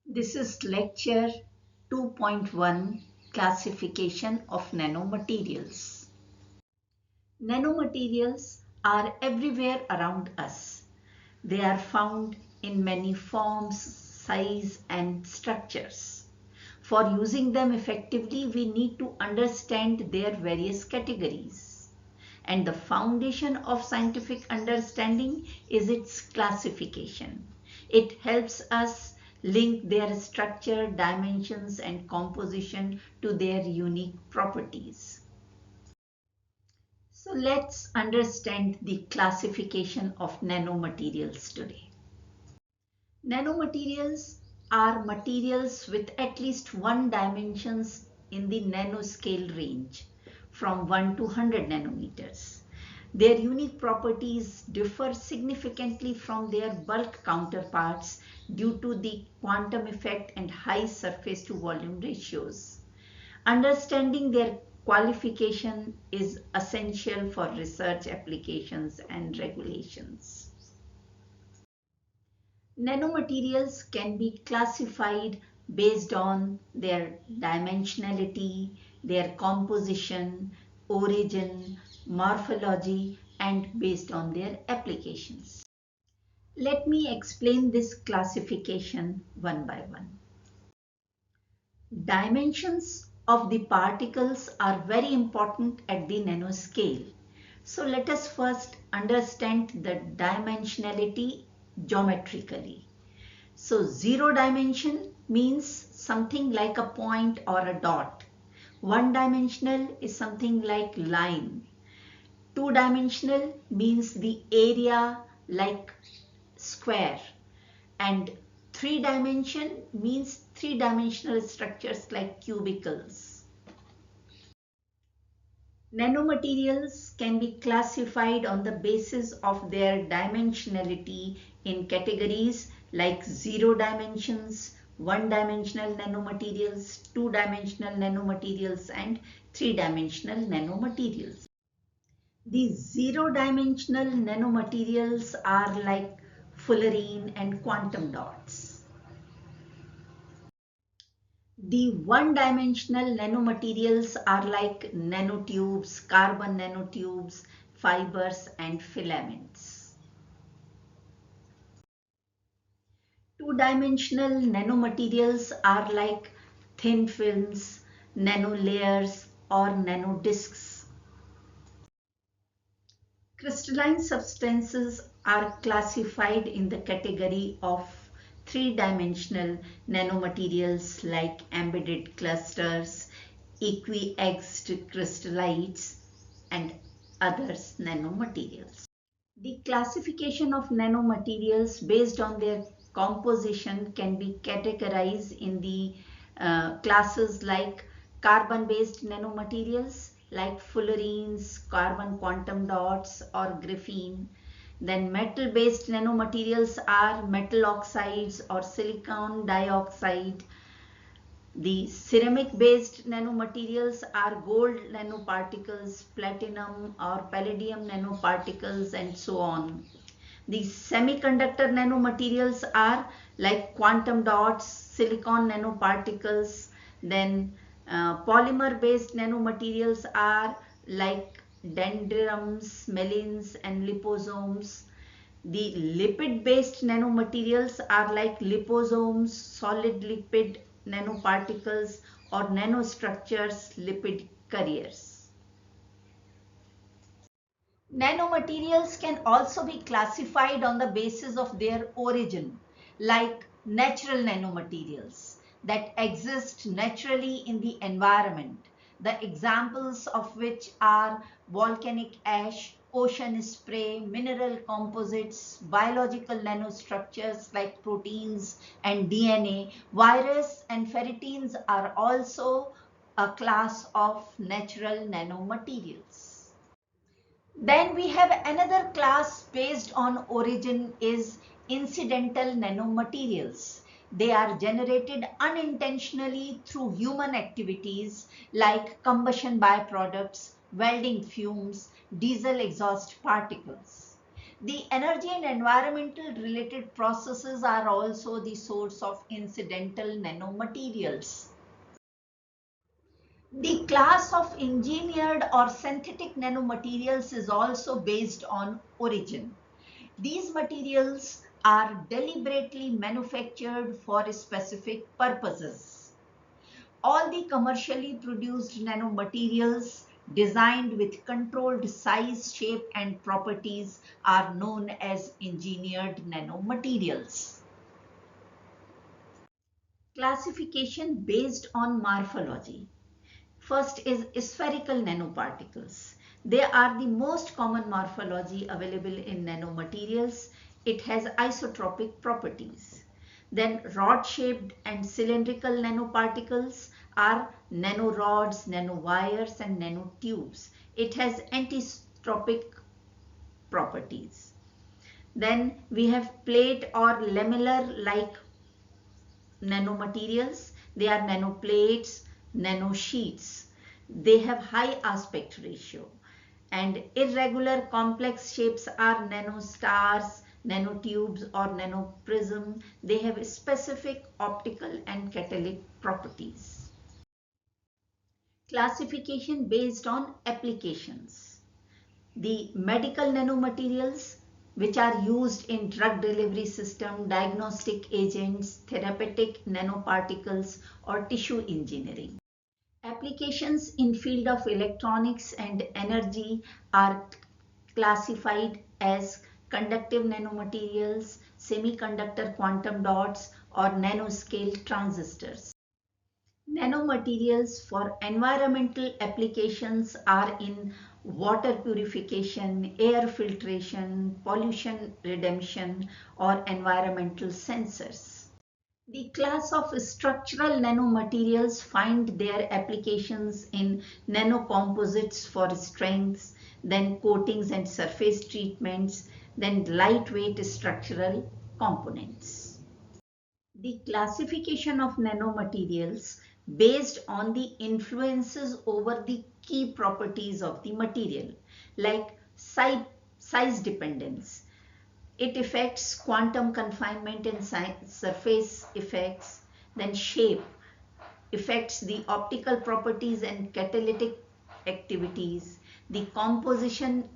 This is lecture 2.1 Classification of Nanomaterials. Nanomaterials are everywhere around us. They are found in many forms, size and structures. For using them effectively, we need to understand their various categories. And the foundation of scientific understanding is its classification. It helps us link their structure, dimensions, and composition to their unique properties. So let's understand the classification of nanomaterials today. Nanomaterials are materials with at least one dimensions in the nanoscale range from 1 to 100 nanometers. Their unique properties differ significantly from their bulk counterparts due to the quantum effect and high surface to volume ratios. Understanding their qualification is essential for research applications and regulations. Nanomaterials can be classified based on their dimensionality, their composition, origin, morphology, and based on their applications. Let me explain this classification one by one. Dimensions of the particles are very important at the nanoscale. So let us first understand the dimensionality geometrically. So 0 dimension means something like a point or a dot. 1 dimensional is something like line. 2 dimensional means the area like square, and 3 dimension means 3-dimensional structures like cubicles. Nanomaterials can be classified on the basis of their dimensionality in categories like 0 dimensions, 1-dimensional nanomaterials, 2-dimensional nanomaterials, and 3-dimensional nanomaterials. The 0-dimensional nanomaterials are like fullerene and quantum dots. The 1-dimensional nanomaterials are like nanotubes, carbon nanotubes, fibers, and filaments. 2-dimensional nanomaterials are like thin films, nanolayers, or nanodiscs. Crystalline substances are classified in the category of 3-dimensional nanomaterials like embedded clusters, equi-axed crystallites, and others nanomaterials. The classification of nanomaterials based on their composition can be categorized in the classes like carbon-based nanomaterials like fullerenes, carbon quantum dots, or graphene. Then metal-based nanomaterials are metal oxides or silicon dioxide. The ceramic-based nanomaterials are gold nanoparticles, platinum or palladium nanoparticles, and so on. The semiconductor nanomaterials are like quantum dots, silicon nanoparticles. Then polymer-based nanomaterials are like dendrums, melins, and liposomes. The lipid-based nanomaterials are like liposomes, solid lipid nanoparticles, or nanostructures, lipid carriers. Nanomaterials can also be classified on the basis of their origin, like natural nanomaterials that exist naturally in the environment, the examples of which are volcanic ash, ocean spray, mineral composites, biological nanostructures like proteins and DNA. Virus and ferriteins are also a class of natural nanomaterials. Then we have another class based on origin is incidental nanomaterials. They are generated unintentionally through human activities like combustion byproducts, welding fumes, diesel exhaust particles. The energy and environmental related processes are also the source of incidental nanomaterials. The class of engineered or synthetic nanomaterials is also based on origin. These materials are deliberately manufactured for specific purposes. All the commercially produced nanomaterials designed with controlled size, shape, and properties are known as engineered nanomaterials. Classification based on morphology. First is spherical nanoparticles. They are the most common morphology available in nanomaterials. It has isotropic properties. Then rod-shaped and cylindrical nanoparticles are nanorods, nanowires, and nanotubes. It has anisotropic properties. Then we have plate or lamellar-like nanomaterials. They are nanoplates, nanosheets. They have high aspect ratio. And irregular complex shapes are nanostars, nanotubes, or nanoprism. They have specific optical and catalytic properties. Classification based on applications. The medical nanomaterials, which are used in drug delivery system, diagnostic agents, therapeutic nanoparticles, or tissue engineering. Applications in field of electronics and energy are classified as conductive nanomaterials, semiconductor quantum dots, or nanoscale transistors. Nanomaterials for environmental applications are in water purification, air filtration, pollution redemption, or environmental sensors. The class of structural nanomaterials find their applications in nanocomposites for strengths, then coatings and surface treatments, then lightweight structural components. The classification of nanomaterials based on the influences over the key properties of the material, like size dependence. It affects quantum confinement and surface effects. Then shape affects the optical properties and catalytic activities. The composition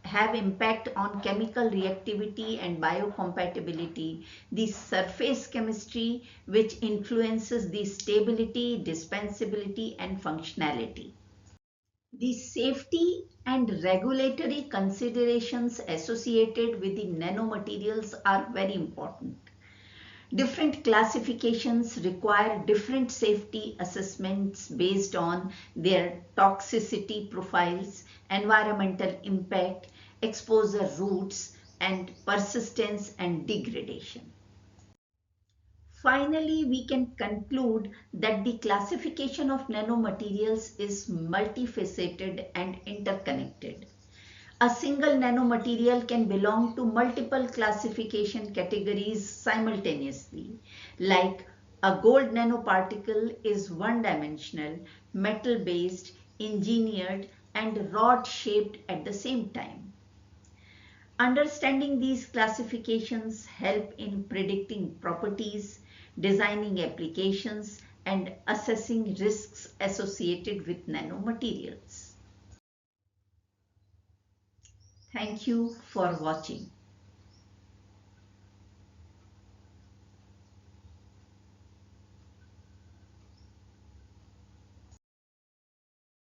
have impact on chemical reactivity and biocompatibility. The surface chemistry, which influences the stability, dispensability, and functionality. The safety and regulatory considerations associated with the nanomaterials are very important. Different classifications require different safety assessments based on their toxicity profiles, environmental impact, exposure routes, and persistence and degradation. Finally, we can conclude that the classification of nanomaterials is multifaceted and interconnected. A single nanomaterial can belong to multiple classification categories simultaneously, like a gold nanoparticle is one-dimensional, metal-based, engineered, and rod-shaped at the same time. Understanding these classifications help in predicting properties, designing applications, and assessing risks associated with nanomaterials. Thank you for watching.